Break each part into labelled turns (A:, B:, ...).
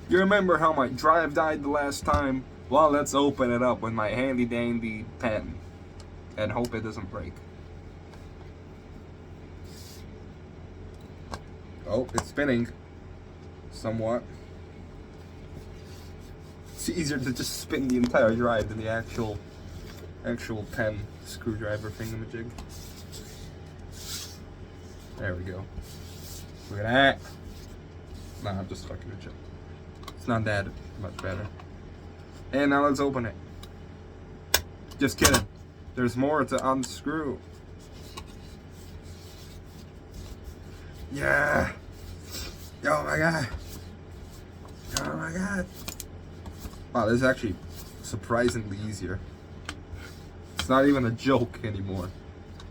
A: You remember how my drive died the last time? Well, let's open it up with my handy dandy pen and hope it doesn't break. Oh, it's spinning somewhat. It's easier to just spin the entire drive than the actual pen screwdriver thingamajig. There we go. Look at that. Nah, I'm just fucking with you. It's not that much better. And now let's open it. Just kidding. There's more to unscrew. Yeah. Oh my god. Oh my god. Wow, this is actually surprisingly easier. It's not even a joke anymore.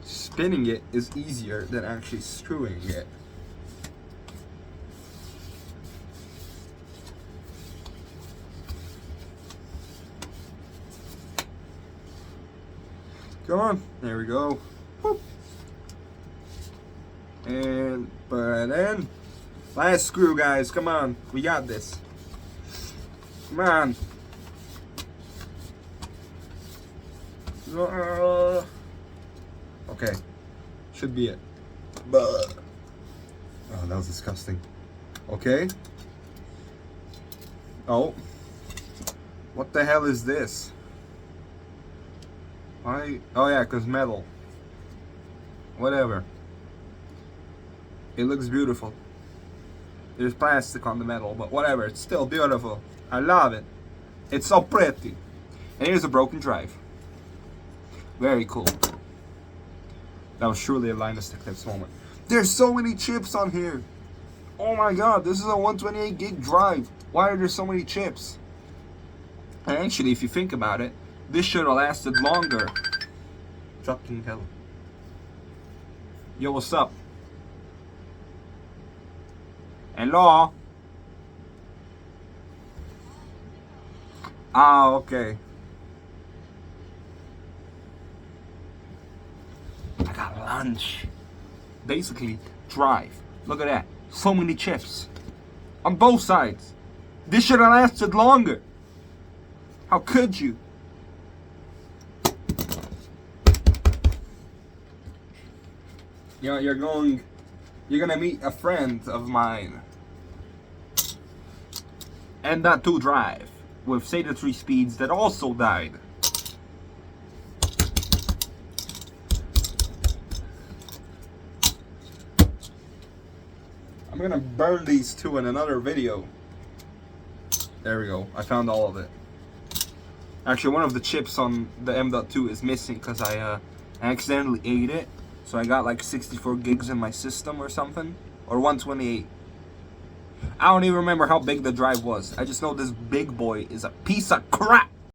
A: Spinning it is easier than actually screwing it. Come on, there we go. Whoop. And put it in. Last screw, guys. Come on, we got this. Come on. Okay, should be it. Oh, that was disgusting. Okay. Oh, what the hell is this? Why? Oh yeah, cause metal. Whatever. It looks beautiful. There's plastic on the metal, but whatever. It's still beautiful. I love it. It's so pretty. And here's a broken drive. Very cool. That was surely a Linus Tech Tips moment. There's so many chips on here. Oh my god, this is a 128 gig drive. Why are there so many chips? And actually, if you think about it, this should have lasted longer. Fucking hell. Yo, what's up? Hello? Ah, okay. I got lunch. Basically, drive. Look at that. So many chips. On both sides. This should have lasted longer. How could you? You know, you're gonna meet a friend of mine. And that too drive. With SATA 3 speeds that also died. I'm gonna burn these two in another video. There we go. I found all of it. Actually, one of the chips on the M.2 is missing because I accidentally ate it. So I got like 64 gigs in my system or something. Or 128. I don't even remember how big the drive was. I just know this big boy is a piece of crap.